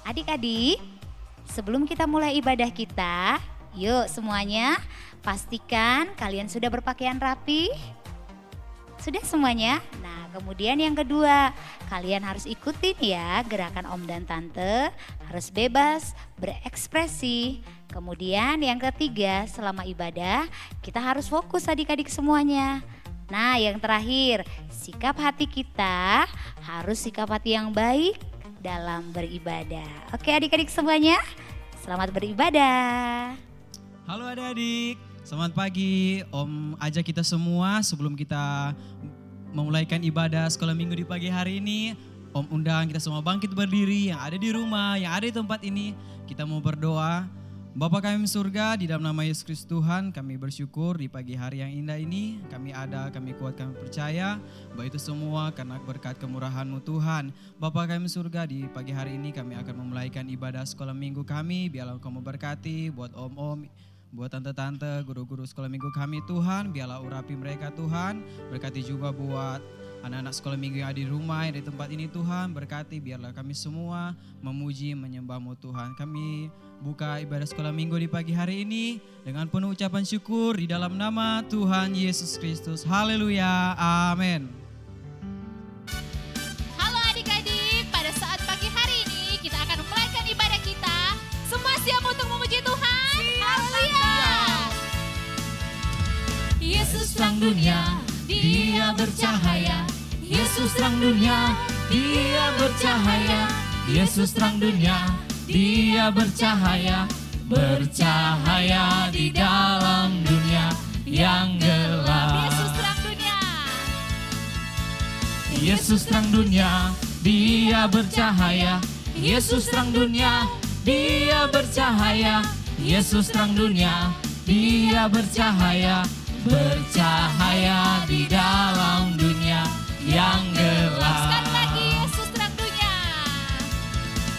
Adik-adik, sebelum kita mulai ibadah kita, yuk semuanya pastikan kalian sudah berpakaian rapi. Sudah semuanya? Nah, kemudian yang kedua, kalian harus ikutin ya gerakan Om dan Tante, harus bebas berekspresi. Kemudian yang ketiga, selama ibadah kita harus fokus adik-adik semuanya. Nah, yang terakhir, sikap hati kita harus sikap hati yang baik dalam beribadah. Oke adik-adik semuanya, selamat beribadah. Halo adik-adik, selamat pagi. Om ajak kita semua sebelum kita memulaikan ibadah sekolah minggu di pagi hari ini. Om undang kita semua bangkit berdiri, yang ada di rumah, yang ada di tempat ini. Kita mau berdoa. Bapa kami di surga, di dalam nama Yesus Kristus Tuhan, kami bersyukur di pagi hari yang indah ini. Kami ada, kami kuat, kami percaya bahwa itu semua karena berkat kemurahan-Mu Tuhan. Bapa kami di surga, di pagi hari ini kami akan memulaikan ibadah sekolah minggu kami. Biarlah Engkau memberkati buat om-om, buat tante-tante, guru-guru sekolah minggu kami Tuhan. Biarlah urapi mereka Tuhan. Berkati juga buat anak-anak sekolah minggu yang ada di rumah, yang di tempat ini Tuhan. Berkati biarlah kami semua memuji, menyembah-Mu Tuhan. Kami buka ibadah sekolah minggu di pagi hari ini dengan penuh ucapan syukur di dalam nama Tuhan Yesus Kristus. Haleluya, amin. Halo adik-adik, pada saat pagi hari ini kita akan memulaikan ibadah kita. Semua siap untuk memuji Tuhan? Haleluya. Yesus terang dunia, Dia bercahaya. Yesus terang dunia, Dia bercahaya. Yesus terang dunia, Dia bercahaya. Bercahaya di dalam dunia yang gelap. Yesus terang dunia. Yesus terang dunia, Dia bercahaya. Yesus terang dunia, Dia bercahaya. Yesus terang dunia, Dia bercahaya. Bercahaya di dalam dunia yang gelap. Sekali lagi, Yesus terang dunia.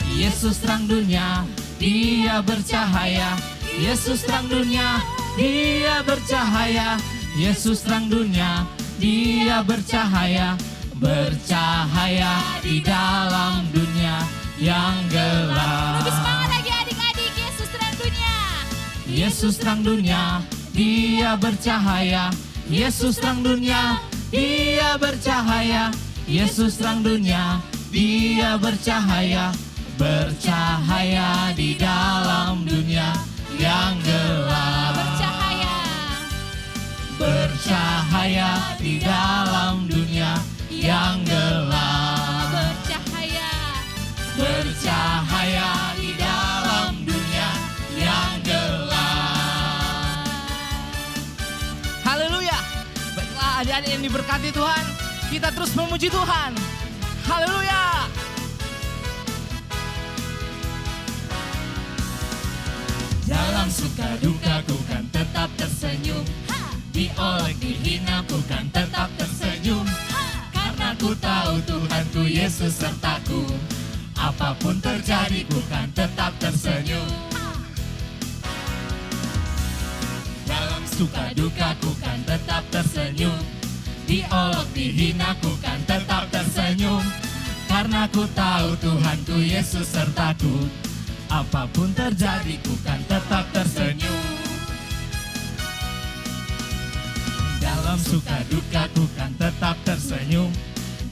Yesus terang dunia, Dia bercahaya. Yesus terang dunia, Dia bercahaya. Yesus terang dunia, Dia bercahaya. Bercahaya di dalam dunia yang gelap. Lebih semangat lagi adik-adik. Yesus terang dunia. Yesus terang dunia, Dia bercahaya. Yesus terang dunia, Dia bercahaya. Yesus terang dunia, Dia bercahaya. Bercahaya di dalam dunia yang gelap. Bercahaya. Bercahaya di dalam dunia yang gelap. Bercahaya. Bercahaya di dalam dunia yang gelap. Haleluya. Baiklah adik-adik yang diberkati Tuhan, kita terus memuji Tuhan. Haleluya. Dalam suka duka ku kan tetap tersenyum. Diolek dihina ku kan tetap tersenyum. Karena ku tahu Tuhanku Yesus sertaku. Apapun terjadi ku kan tetap tersenyum. Dalam suka duka ku kan tetap tersenyum. Diolok dihina ku kan tetap tersenyum. Karena ku tahu Tuhanku Yesus sertaku. Apapun terjadi ku kan tetap tersenyum. Dalam suka duka ku kan tetap tersenyum.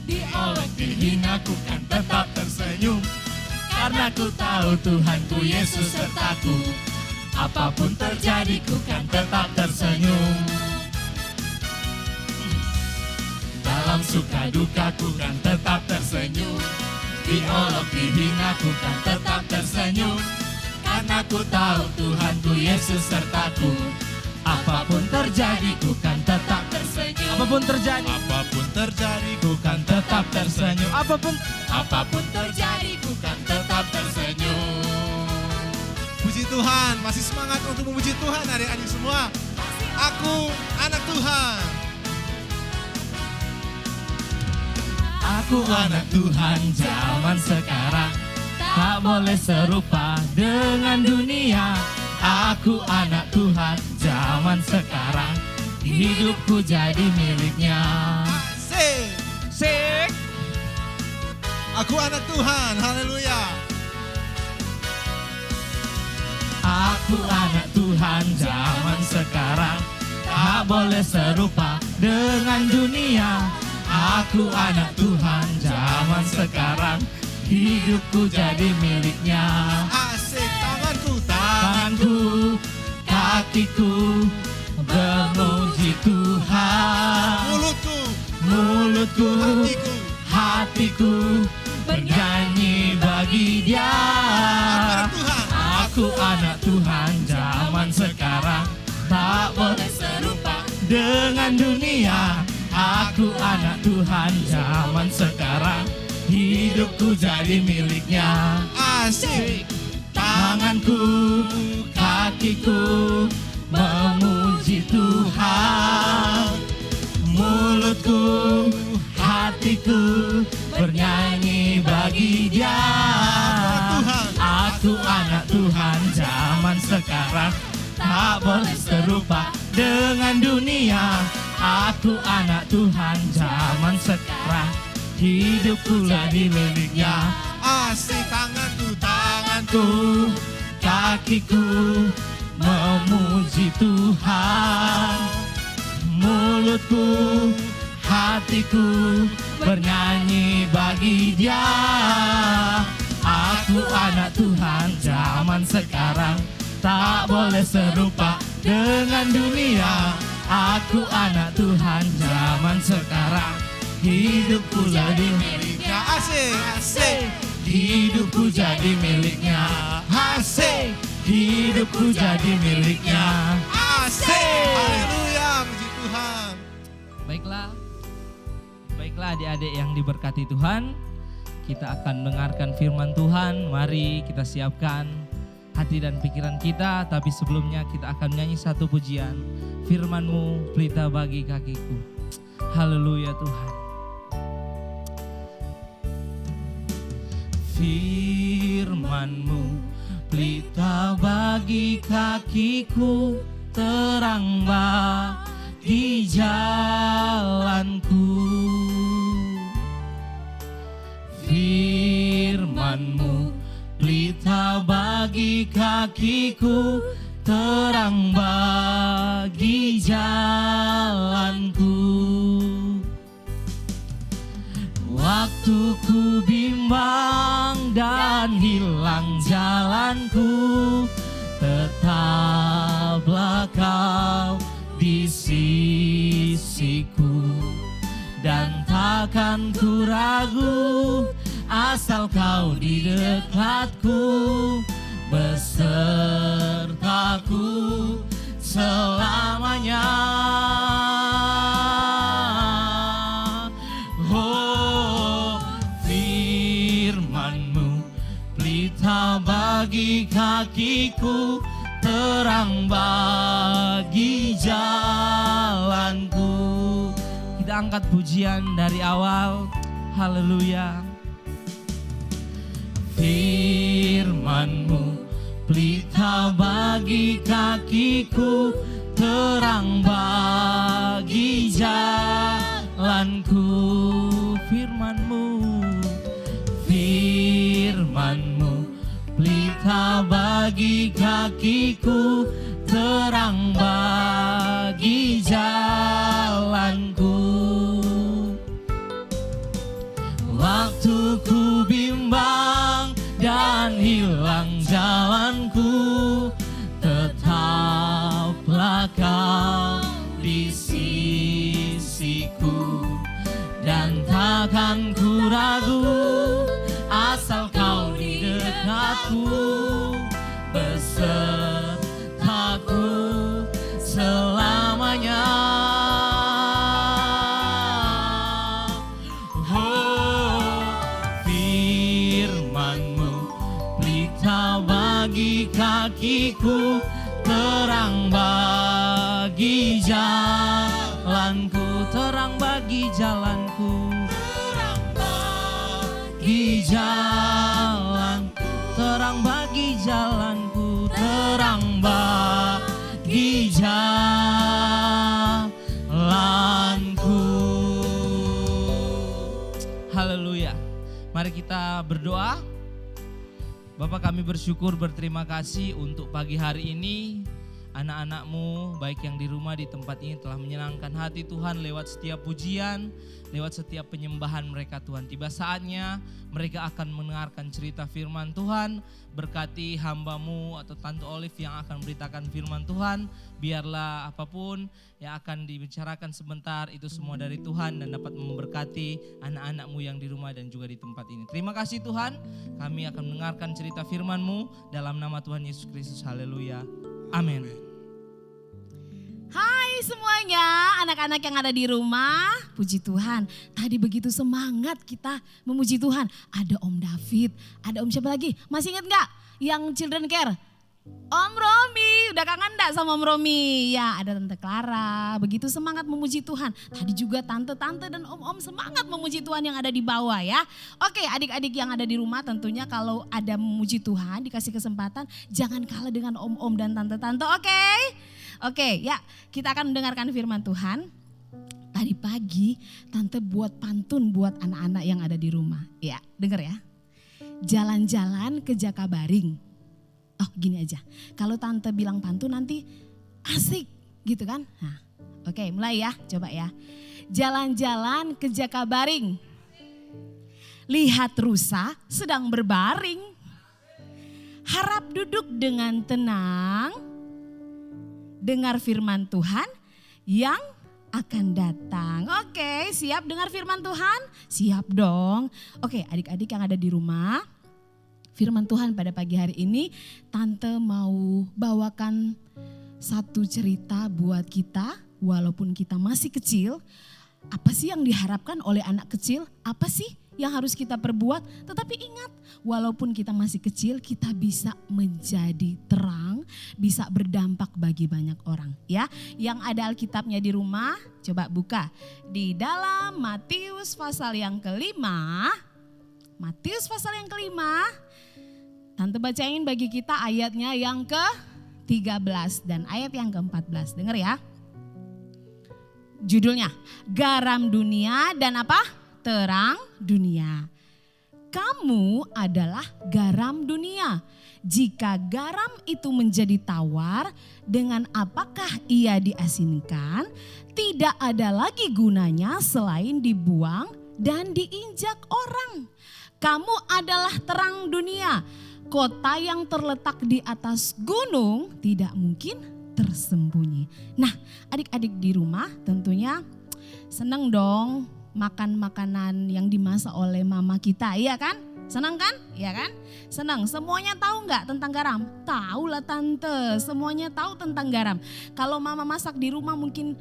Diolok dihina ku kan tetap tersenyum. Karena ku tahu Tuhanku Yesus sertaku. Apapun terjadi ku kan tetap tersenyum. Dalam suka duka ku kan tetap tersenyum. Diolok dihina ku kan tetap tersenyum. Karena ku tahu Tuhanku Yesus sertaku. Apapun terjadi ku kan tetap tersenyum. Apapun terjadi, Apapun terjadi ku kan tetap tersenyum. apapun Terjadi ku kan tetap tersenyum. Puji Tuhan, masih semangat untuk memuji Tuhan adik-adik semua. Aku anak Tuhan. Aku anak Tuhan zaman sekarang. Tak boleh serupa dengan dunia. Aku anak Tuhan zaman sekarang. Hidupku jadi miliknya. Sing. Sing. Aku anak Tuhan, haleluya. tak boleh serupa dengan dunia. Aku anak Tuhan zaman sekarang, hidupku jadi miliknya. Asik, tanganku, Tanganku, kakiku, memuji Tuhan. Mulutku, hatiku, bernyanyi bagi Dia. Aku anak Tuhan zaman sekarang, tak boleh serupa dengan dunia. Aku anak Tuhan zaman sekarang, hidupku jadi miliknya. Asik. Tanganku, kakiku, memuji Tuhan. Mulutku, hatiku, bernyanyi bagi Dia. Aku anak Tuhan zaman sekarang, tak boleh serupa dengan dunia. Aku anak Tuhan zaman sekarang, hidupku jadi miliknya. Asik, tanganku, Kakiku, memuji Tuhan. Mulutku, hatiku, bernyanyi bagi Dia. Aku anak Tuhan zaman sekarang, tak boleh serupa dengan dunia. Aku anak Tuhan zaman sekarang, hidupku jadi miliknya. Asik. Hidupku jadi miliknya. Asik. Hidupku jadi miliknya. Asik. Haleluya, puji Tuhan. Baiklah adik-adik yang diberkati Tuhan, kita akan mendengarkan firman Tuhan. Mari kita siapkan hati dan pikiran kita, tapi sebelumnya kita akan nyanyi satu pujian. Firman-Mu pelita bagi kakiku. Haleluya Tuhan. Firman-Mu pelita bagi kakiku, terang bagi jalanku. Firman-Mu pelita bagi kakiku, terang bagi jalanku. Waktu ku bimbang dan hilang jalanku, tetaplah Kau di sisiku. Dan takkan ku ragu, asal Kau di dekatku, besertaku selamanya. Oh, firman-Mu pelita bagi kakiku, terang bagi jalanku. Kita angkat pujian dari awal. Haleluya. Firman-Mu pelita bagi kakiku, terang bagi jalanku. Firman-Mu, firman-Mu pelita bagi kakiku, terang bagi jalanku. Waktu ku bimbang dan hilang jalanku, tetaplah Kau di sisiku. Dan takkan ku ragu, asal Kau di dekatku, besertaku selamanya. Bagi kakiku, terang bagi jalanku, terang bagi jalanku, terang bagi jalanku, terang bagi jalanku, terang bagi jalanku. Haleluya. Mari kita berdoa. Bapak, kami bersyukur, berterima kasih untuk pagi hari ini. anak-anakmu baik yang di rumah di tempat ini telah menyenangkan hati Tuhan lewat setiap pujian, lewat setiap penyembahan mereka Tuhan. Tiba saatnya mereka akan mendengarkan cerita firman Tuhan. Berkati hamba-Mu atau Tante Olive yang akan memberitakan firman Tuhan. Biarlah apapun yang akan dibicarakan sebentar itu semua dari Tuhan dan dapat memberkati anak-anak-Mu yang di rumah dan juga di tempat ini. Terima kasih Tuhan, kami akan mendengarkan cerita firman-Mu dalam nama Tuhan Yesus Kristus. Haleluya. Amin. Hai semuanya, anak-anak yang ada di rumah, puji Tuhan. Tadi begitu semangat kita memuji Tuhan. Ada Om David, ada Om siapa lagi? Masih ingat gak yang Children Care? Om Romi, udah kangen gak sama Om Romi? Ya, ada Tante Clara, begitu semangat memuji Tuhan. Tadi juga tante-tante dan om-om semangat memuji Tuhan yang ada di bawah ya. Oke, adik-adik yang ada di rumah tentunya kalau ada memuji Tuhan, dikasih kesempatan, jangan kalah dengan om-om dan tante-tante, oke? Oke, ya kita akan mendengarkan firman Tuhan. Tadi pagi tante buat pantun buat anak-anak yang ada di rumah. Ya, denger ya. Jalan-jalan ke Jakabaring. Oh gini aja, kalau tante bilang pantun nanti asik gitu kan. Nah, oke, mulai ya, coba ya. Jalan-jalan ke Jakabaring. Lihat rusa sedang berbaring. Harap duduk dengan tenang. Dengar firman Tuhan yang akan datang. Oke, siap dengar firman Tuhan? Siap dong. Oke, adik-adik yang ada di rumah, firman Tuhan pada pagi hari ini Tante mau bawakan satu cerita buat kita walaupun kita masih kecil. Apa sih yang diharapkan oleh anak kecil? Apa sih yang harus kita perbuat? Tetapi ingat, walaupun kita masih kecil, kita bisa menjadi terang, bisa berdampak bagi banyak orang. Ya, yang ada Alkitabnya di rumah, coba buka di dalam Matius pasal yang kelima. Matius pasal yang kelima. Tante bacain bagi kita ayatnya yang ke-13 dan ayat yang ke-14. Dengar ya. Judulnya, garam dunia dan apa? Terang dunia. Kamu adalah garam dunia. Jika garam itu menjadi tawar, dengan apakah ia diasinkan? Tidak ada lagi gunanya selain dibuang dan diinjak orang. Kamu adalah terang dunia. Kota yang terletak di atas gunung tidak mungkin tersembunyi. Nah, adik-adik di rumah tentunya senang dong makan makanan yang dimasak oleh mama kita, iya kan? Senang kan? Iya kan? Senang. Semuanya tahu nggak tentang garam? Tahu lah tante, semuanya tahu tentang garam. Kalau mama masak di rumah mungkin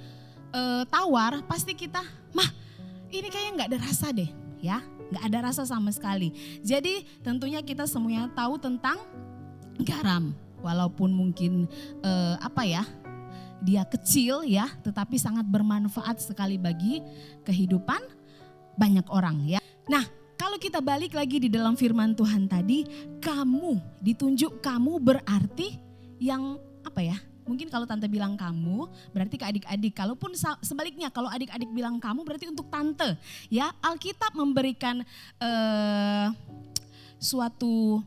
tawar, pasti kita, mah ini kayaknya nggak ada rasa deh, ya, nggak ada rasa sama sekali. Jadi tentunya kita semuanya tahu tentang garam. Walaupun mungkin dia kecil ya, tetapi sangat bermanfaat sekali bagi kehidupan banyak orang ya. Nah, kalau kita balik lagi di dalam firman Tuhan tadi, kamu ditunjuk, kamu berarti yang apa ya? Mungkin kalau tante bilang kamu berarti ke adik-adik. Kalaupun sebaliknya kalau adik-adik bilang kamu berarti untuk tante. Ya, Alkitab memberikan suatu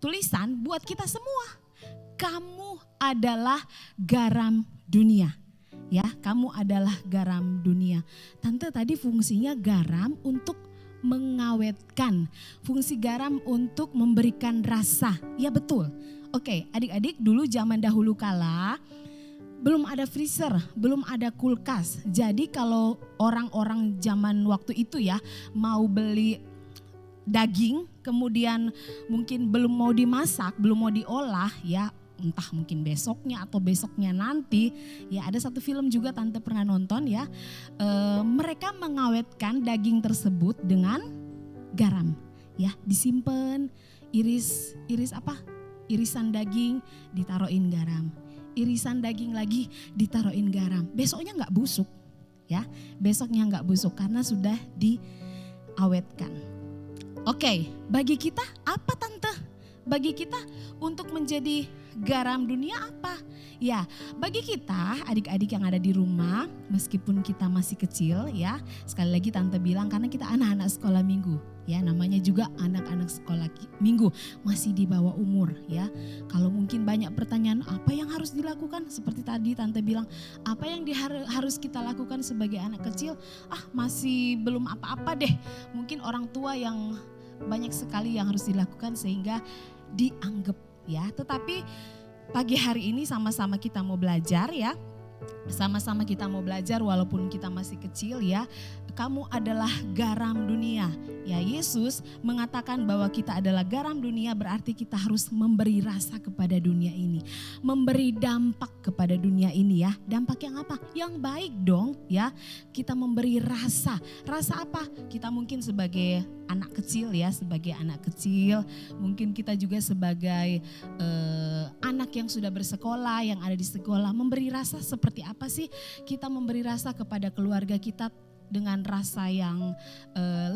tulisan buat kita semua. Kamu adalah garam dunia. Ya, kamu adalah garam dunia. Tante tadi fungsinya garam untuk mengawetkan. Fungsi garam untuk memberikan rasa. Ya betul. Oke, adik-adik dulu zaman dahulu kala belum ada freezer, belum ada kulkas. Jadi kalau orang-orang zaman waktu itu ya mau beli daging kemudian mungkin belum mau dimasak, belum mau diolah ya, entah mungkin besoknya atau besoknya nanti. Ya ada satu film juga tante pernah nonton ya, mereka mengawetkan daging tersebut dengan garam ya, disimpan, irisan daging ditaruhin garam, irisan daging lagi ditaruhin garam, besoknya nggak busuk ya, besoknya nggak busuk karena sudah diawetkan. Oke, bagi kita apa tante? Bagi kita untuk menjadi garam dunia apa? Ya, bagi kita adik-adik yang ada di rumah, meskipun kita masih kecil ya, sekali lagi tante bilang karena kita anak-anak sekolah minggu Ya, namanya juga anak-anak sekolah minggu, masih di bawah umur ya. Kalau mungkin banyak pertanyaan apa yang harus dilakukan, seperti tadi Tante bilang, apa yang harus kita lakukan sebagai anak kecil? Masih belum apa-apa deh. Mungkin orang tua yang banyak sekali yang harus dilakukan sehingga dianggap ya. Tetapi pagi hari ini sama-sama kita mau belajar ya. Sama-sama kita mau belajar walaupun kita masih kecil ya. Kamu adalah garam dunia. Ya, Yesus mengatakan bahwa kita adalah garam dunia, berarti kita harus memberi rasa kepada dunia ini. Memberi dampak kepada dunia ini ya. Dampak yang apa? Yang baik dong ya. Kita memberi rasa. Rasa apa? Kita mungkin sebagai anak kecil ya, sebagai anak kecil. Mungkin kita juga sebagai anak yang sudah bersekolah, yang ada di sekolah. Memberi rasa seperti apa sih? Kita memberi rasa kepada keluarga kita dengan rasa yang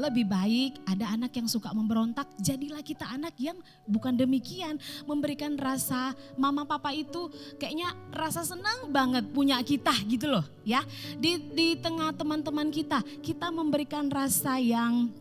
lebih baik. Ada anak yang suka memberontak, jadilah kita anak yang bukan demikian. Memberikan rasa mama papa itu kayaknya rasa senang banget punya kita gitu loh ya. Di tengah teman-teman kita memberikan rasa yang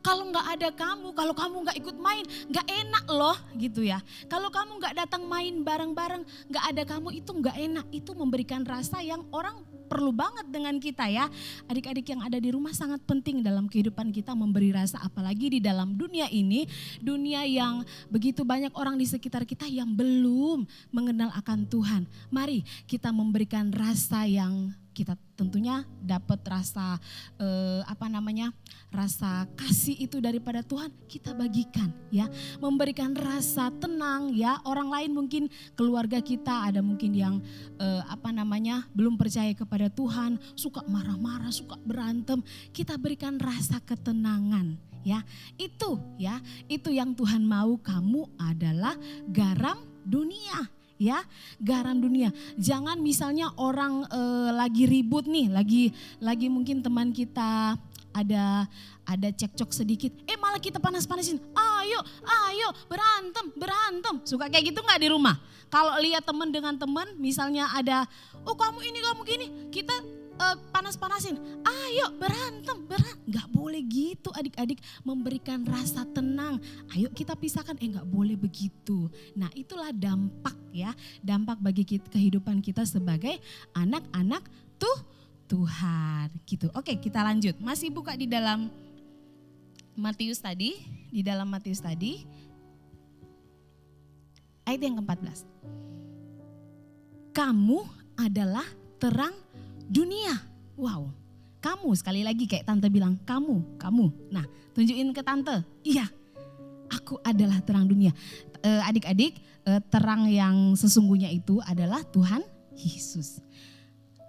kalau nggak ada kamu, kalau kamu nggak ikut main, nggak enak loh gitu ya. Kalau kamu nggak datang main bareng-bareng, nggak ada kamu itu nggak enak. Itu memberikan rasa yang orang perlu banget dengan kita ya. Adik-adik yang ada di rumah sangat penting dalam kehidupan kita memberi rasa, apalagi di dalam dunia ini, dunia yang begitu banyak orang di sekitar kita yang belum mengenal akan Tuhan. Mari kita memberikan rasa yang kita tentunya dapat rasa rasa kasih itu daripada Tuhan, kita bagikan ya. Memberikan rasa tenang ya. Orang lain mungkin keluarga kita ada mungkin yang belum percaya kepada Tuhan, suka marah-marah, suka berantem. Kita berikan rasa ketenangan ya. Itu yang Tuhan mau. Kamu adalah garam dunia. Ya, garam dunia. Jangan misalnya orang lagi ribut nih, lagi mungkin teman kita ada cekcok sedikit, malah kita panas-panasin. Ayo berantem. Suka kayak gitu nggak di rumah? Kalau lihat teman dengan teman, misalnya ada, kamu ini kamu gini, kita panas-panasin. Ayo berantem. Nggak boleh gitu adik-adik, memberikan rasa tenang. Ayo kita pisahkan, nggak boleh begitu. Nah itulah dampak ya, dampak bagi kehidupan kita sebagai anak-anak Tuhan gitu. Oke, kita lanjut. Masih buka di dalam Matius tadi, ayat yang ke-14. Kamu adalah terang dunia. Wow, kamu, sekali lagi kayak Tante bilang, kamu. Nah, tunjukin ke Tante. Iya, aku adalah terang dunia. Adik-adik, terang yang sesungguhnya itu adalah Tuhan Yesus.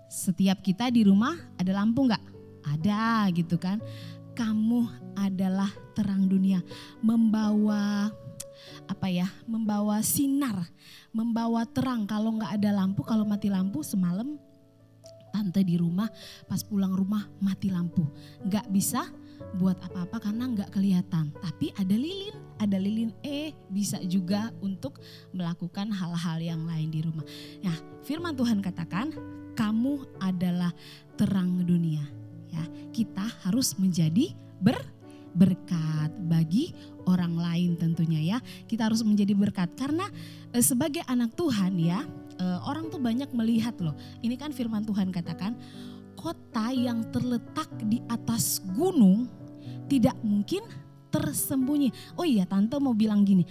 Setiap kita di rumah ada lampu enggak? Ada gitu kan. Kamu adalah terang dunia, membawa sinar, membawa terang. Kalau enggak ada lampu, kalau mati lampu semalam Tante di rumah pas pulang rumah mati lampu. Enggak bisa buat apa-apa karena enggak kelihatan. Tapi ada lilin bisa juga untuk melakukan hal-hal yang lain di rumah. Nah, firman Tuhan katakan, kamu adalah terang dunia. Ya, kita harus menjadi berkat bagi orang lain tentunya ya. Kita harus menjadi berkat karena sebagai anak Tuhan ya, orang tuh banyak melihat loh. Ini kan firman Tuhan katakan, kota yang terletak di atas gunung tidak mungkin tersembunyi. Oh iya, Tante mau bilang gini.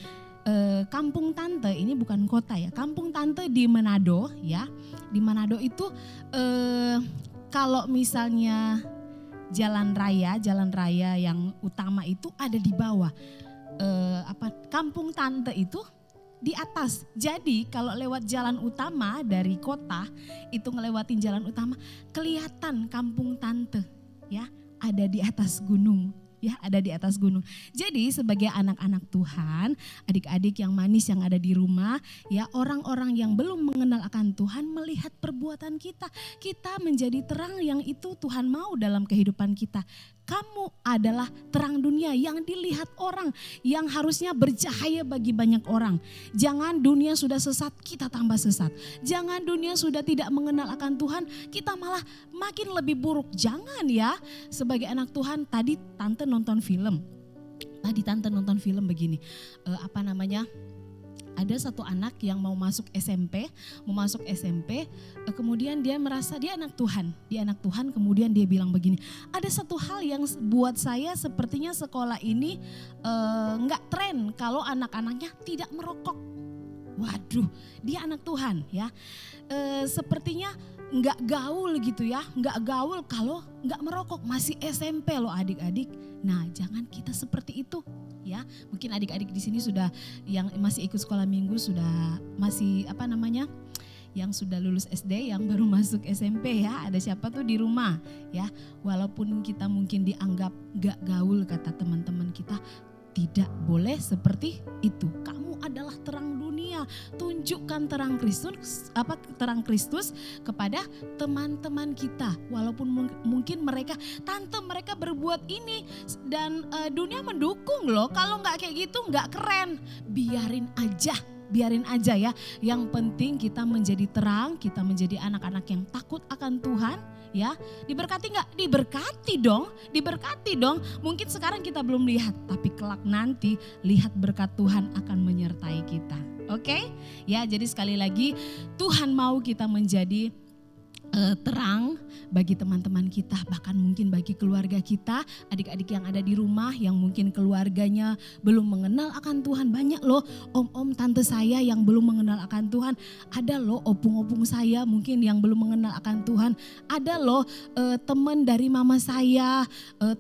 Kampung Tante ini bukan kota ya. Kampung Tante di Manado ya. Di Manado itu kalau misalnya jalan raya yang utama itu ada di bawah. Kampung Tante itu di atas. Jadi kalau lewat jalan utama dari kota itu ngelewatin jalan utama, kelihatan kampung Tante ya, ada di atas gunung. Ya, ada di atas gunung. Jadi sebagai anak-anak Tuhan, adik-adik yang manis yang ada di rumah, ya orang-orang yang belum mengenal akan Tuhan melihat perbuatan kita. Kita menjadi terang yang itu Tuhan mau dalam kehidupan kita. Kamu adalah terang dunia yang dilihat orang, yang harusnya bercahaya bagi banyak orang. Jangan dunia sudah sesat, kita tambah sesat. Jangan dunia sudah tidak mengenal akan Tuhan, kita malah makin lebih buruk. Jangan ya, sebagai anak Tuhan. Tadi tante nonton film begini, ada satu anak yang mau masuk SMP, kemudian dia merasa dia anak Tuhan, kemudian dia bilang begini, ada satu hal yang buat saya sepertinya sekolah ini nggak tren kalau anak-anaknya tidak merokok. Waduh, dia anak Tuhan ya, sepertinya nggak gaul gitu ya, nggak gaul kalau nggak merokok, masih SMP loh adik-adik. Nah, jangan kita seperti itu. Ya, mungkin adik-adik di sini sudah yang masih ikut sekolah minggu sudah masih yang sudah lulus SD, yang baru masuk SMP ya. Ada siapa tuh di rumah ya? Walaupun kita mungkin dianggap gak gaul kata teman-teman kita, tidak boleh seperti itu. Kamu adalah terang dunia. Tunjukkan terang Kristus kepada teman-teman kita. Walaupun mungkin mereka berbuat ini dan dunia mendukung loh. Kalau nggak kayak gitu nggak keren. Biarin aja ya. Yang penting kita menjadi terang, kita menjadi anak-anak yang takut akan Tuhan. Ya, diberkati nggak? Diberkati dong. Mungkin sekarang kita belum lihat, tapi kelak nanti lihat berkat Tuhan akan menyertai kita. Oke? Ya, jadi sekali lagi Tuhan mau kita menjadi terang bagi teman-teman kita, bahkan mungkin bagi keluarga kita, adik-adik yang ada di rumah yang mungkin keluarganya belum mengenal akan Tuhan. Banyak loh om-om tante saya yang belum mengenal akan Tuhan, ada loh opung-opung saya mungkin yang belum mengenal akan Tuhan, ada loh teman dari mama saya,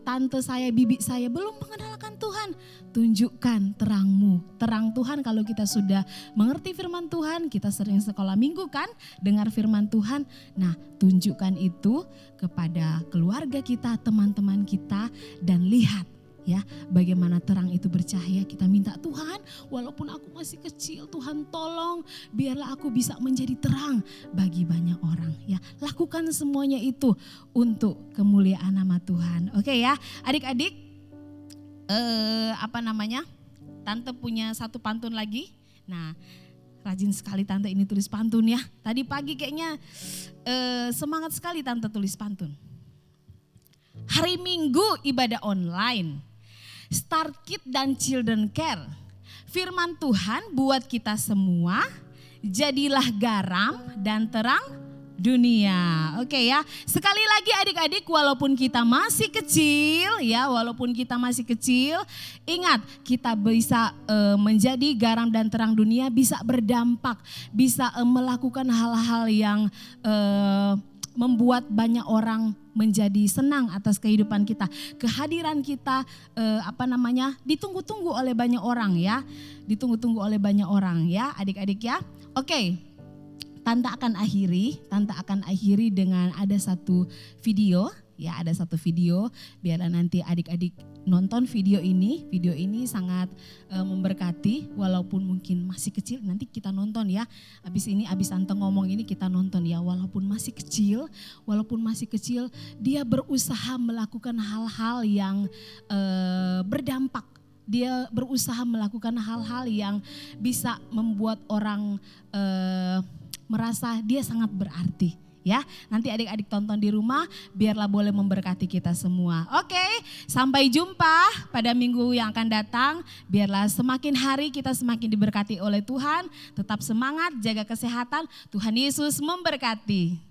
tante saya, bibi saya belum mengenal akan Tuhan. Tunjukkan terangmu, terang Tuhan. Kalau kita sudah mengerti firman Tuhan, kita sering sekolah minggu kan, dengar firman Tuhan. Nah, tunjukkan itu kepada keluarga kita, teman-teman kita, dan lihat ya bagaimana terang itu bercahaya. Kita minta Tuhan, walaupun aku masih kecil, Tuhan tolong biarlah aku bisa menjadi terang bagi banyak orang ya. Lakukan semuanya itu untuk kemuliaan nama Tuhan. Oke ya, adik-adik, tante punya satu pantun lagi. Nah, rajin sekali tante ini tulis pantun ya. Tadi pagi kayaknya semangat sekali tante tulis pantun. Hari Minggu ibadah online, Star Kid dan Children Care. Firman Tuhan buat kita semua, jadilah garam dan terang dunia. Oke ya. Sekali lagi adik-adik, walaupun kita masih kecil ya, ingat kita bisa menjadi garam dan terang dunia, bisa berdampak, bisa melakukan hal-hal yang membuat banyak orang menjadi senang atas kehidupan kita. Kehadiran kita ditunggu-tunggu oleh banyak orang ya. Ditunggu-tunggu oleh banyak orang ya, adik-adik ya. Oke. Tante akan akhiri dengan ada satu video ya, biarlah nanti adik-adik nonton video ini. Video ini sangat memberkati, walaupun mungkin masih kecil, nanti kita nonton ya. Abis Tante ngomong ini kita nonton ya, walaupun masih kecil dia berusaha melakukan hal-hal yang berdampak. Dia berusaha melakukan hal-hal yang bisa membuat orang merasa dia sangat berarti ya. Nanti adik-adik tonton di rumah, biarlah boleh memberkati kita semua. Oke, sampai jumpa pada minggu yang akan datang. Biarlah semakin hari kita semakin diberkati oleh Tuhan. Tetap semangat, jaga kesehatan. Tuhan Yesus memberkati.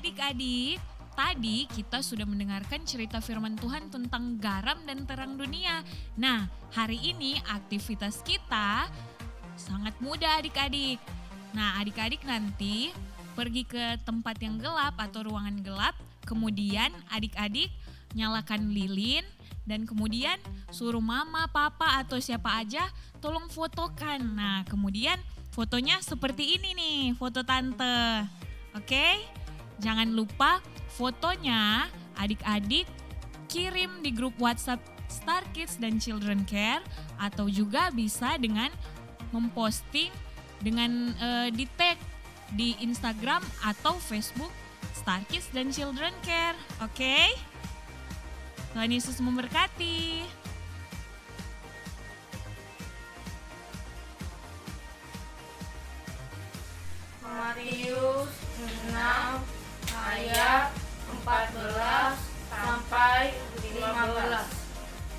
adik-adik, tadi kita sudah mendengarkan cerita firman Tuhan tentang garam dan terang dunia. Nah, hari ini aktivitas kita sangat mudah adik-adik. Nah, adik-adik nanti pergi ke tempat yang gelap atau ruangan gelap, kemudian adik-adik nyalakan lilin, dan kemudian suruh mama, papa, atau siapa aja tolong fotokan. Nah, kemudian fotonya seperti ini nih, foto tante. Oke? Jangan lupa fotonya adik-adik kirim di grup WhatsApp Star Kids dan Children Care, atau juga bisa dengan memposting dengan di tag di Instagram atau Facebook Star Kids dan Children Care. Oke? Tuhan Yesus memberkati. Matius 6 ayat 14 sampai 15.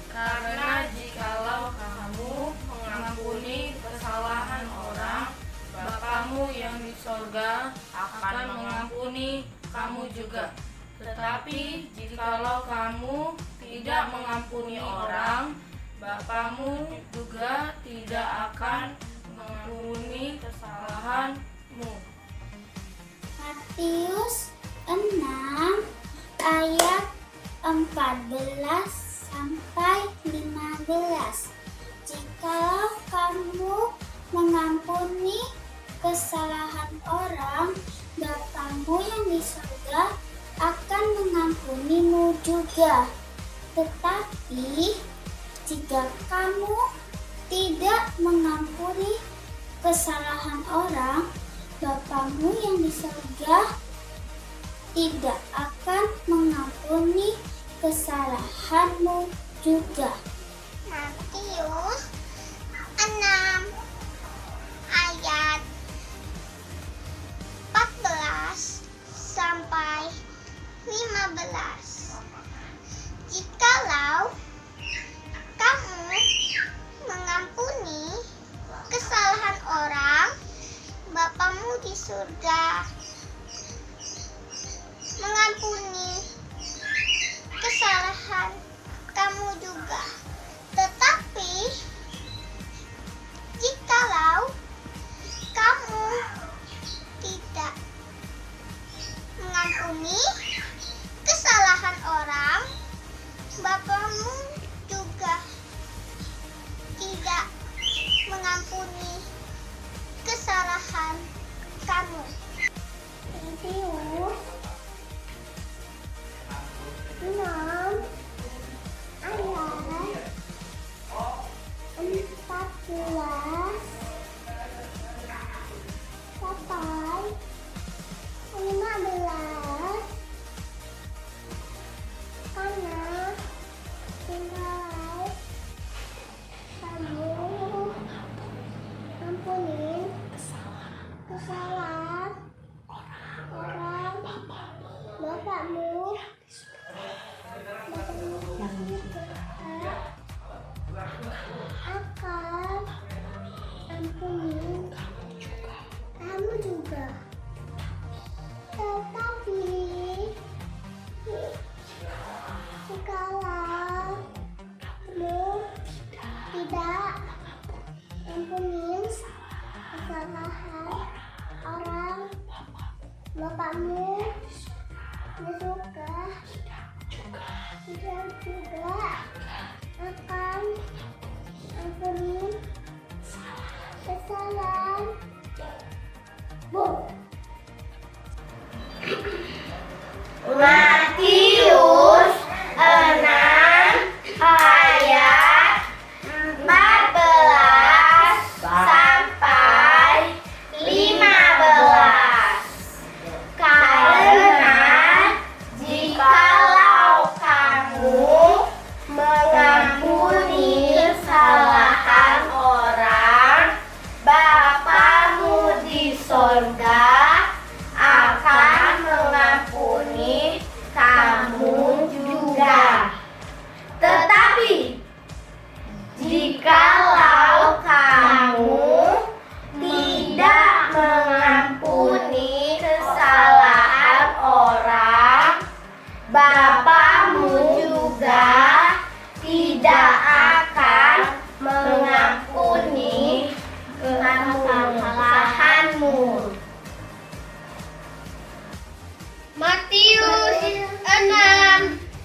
Karena jikalau kamu mengampuni kesalahan orang, Bapamu yang di sorga akan mengampuni kamu juga. Tetapi jikalau kamu tidak mengampuni orang, Bapamu juga tidak akan mengampuni kesalahanmu. Matius 6 ayat 14 sampai 15. Jikalau kamu mengampuni kesalahan orang, Bapamu yang di surga akan mengampunimu juga. Tetapi jika kamu tidak mengampuni kesalahan orang, Bapamu yang di surga tidak akan mengampuni kesalahanmu juga. Matius 6 ayat 14 sampai 15. kamu suka tidak juga akan ampuni kesalahan. Matius 6 ayat 14 sampai 15. Karena jikalau kamu mengampuni kesalahan orang, Bapamu di sorga akan mengampuni kamu juga. Tetapi jikalau kamu tidak mengampuni kesalahan orang, Bapamu juga tidak akan mengampuni kesalahanmu. Matius 6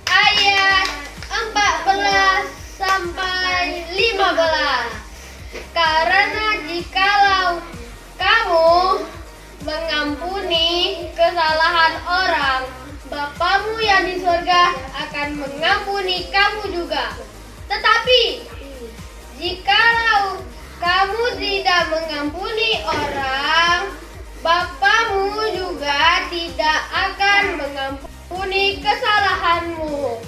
ayat 14 sampai 15. Karena jikalau kamu mengampuni kesalahan orang, Bapamu yang di surga akan mengampuni kamu juga. Tetapi jikalau kamu tidak mengampuni orang, Bapamu juga tidak akan mengampuni kesalahanmu.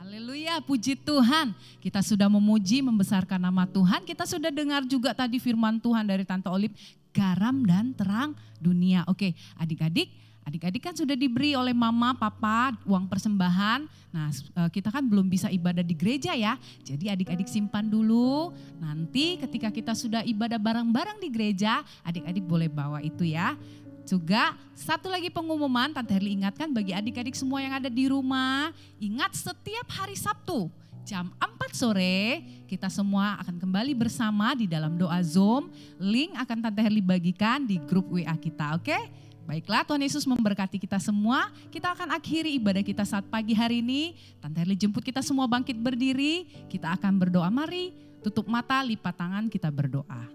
Haleluya, puji Tuhan. Kita sudah memuji, membesarkan nama Tuhan. Kita sudah dengar juga tadi firman Tuhan dari Tante Olip, garam dan terang dunia. Oke, adik-adik kan sudah diberi oleh mama, papa uang persembahan. Nah, kita kan belum bisa ibadah di gereja ya. Jadi adik-adik simpan dulu. Nanti ketika kita sudah ibadah bareng-bareng di gereja, adik-adik boleh bawa itu ya. Juga satu lagi pengumuman, Tante Herli ingatkan bagi adik-adik semua yang ada di rumah, ingat setiap hari Sabtu jam 4 sore kita semua akan kembali bersama di dalam doa Zoom. Link akan Tante Herli bagikan di grup WA kita, oke? Baiklah, Tuhan Yesus memberkati kita semua. Kita akan akhiri ibadah kita saat pagi hari ini. Tante Herli jemput kita semua bangkit berdiri. Kita akan berdoa, mari tutup mata, lipat tangan, kita berdoa.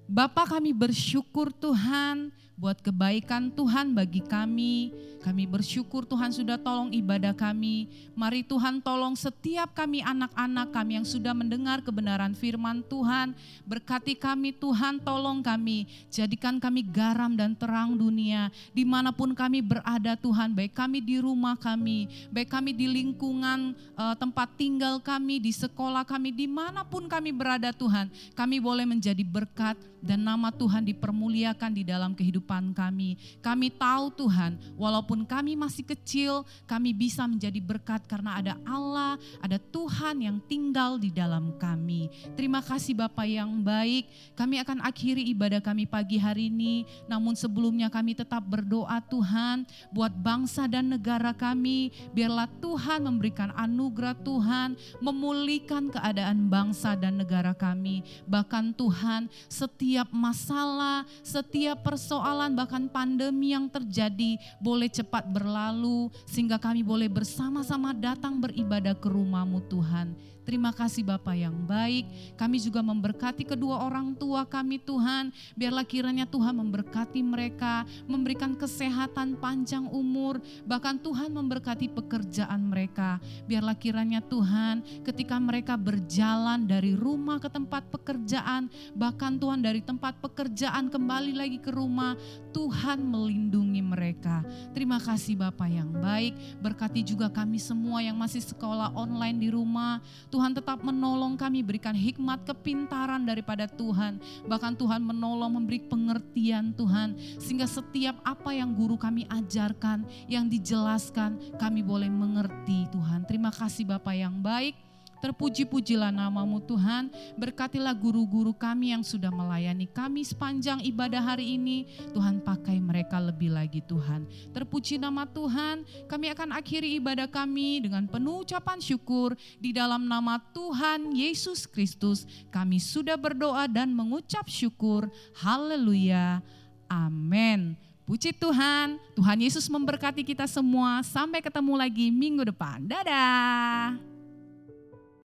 Bapa, kami bersyukur Tuhan buat kebaikan Tuhan bagi kami. Kami bersyukur Tuhan sudah tolong ibadah kami. Mari Tuhan tolong setiap kami anak-anak kami yang sudah mendengar kebenaran firman Tuhan. Berkati kami Tuhan, tolong kami. Jadikan kami garam dan terang dunia. Dimanapun kami berada Tuhan, baik kami di rumah kami, baik kami di lingkungan tempat tinggal kami, di sekolah kami, dimanapun kami berada Tuhan. Kami boleh menjadi berkat dan nama Tuhan dipermuliakan di dalam kehidupan kami. Kami tahu Tuhan, walaupun kami masih kecil, kami bisa menjadi berkat karena ada Allah, ada Tuhan yang tinggal di dalam kami. Terima kasih Bapa yang baik. Kami akan akhiri ibadah kami pagi hari ini. Namun sebelumnya kami tetap berdoa Tuhan buat bangsa dan negara kami. Biarlah Tuhan memberikan anugerah Tuhan, memulihkan keadaan bangsa dan negara kami. Bahkan Tuhan, setiap masalah, setiap persoalan, bahkan pandemi yang terjadi boleh cepat berlalu sehingga kami boleh bersama-sama datang beribadah ke rumah-Mu Tuhan. Terima kasih Bapa yang baik. Kami juga memberkati kedua orang tua kami Tuhan. Biarlah kiranya Tuhan memberkati mereka, memberikan kesehatan panjang umur. Bahkan Tuhan memberkati pekerjaan mereka. Biarlah kiranya Tuhan ketika mereka berjalan dari rumah ke tempat pekerjaan, bahkan Tuhan dari tempat pekerjaan kembali lagi ke rumah, Tuhan melindungi mereka. Terima kasih Bapa yang baik. Berkati juga kami semua yang masih sekolah online di rumah. Tuhan tetap menolong kami, berikan hikmat kepintaran daripada Tuhan. Bahkan Tuhan menolong, memberi pengertian Tuhan. Sehingga setiap apa yang guru kami ajarkan, yang dijelaskan, kami boleh mengerti Tuhan. Terima kasih Bapa yang baik. Terpuji-pujilah nama-Mu Tuhan, berkatilah guru-guru kami yang sudah melayani kami sepanjang ibadah hari ini. Tuhan pakai mereka lebih lagi Tuhan. Terpuji nama Tuhan, kami akan akhiri ibadah kami dengan penuh ucapan syukur. Di dalam nama Tuhan Yesus Kristus kami sudah berdoa dan mengucap syukur. Haleluya, amin. Puji Tuhan, Tuhan Yesus memberkati kita semua. Sampai ketemu lagi minggu depan. Dadah.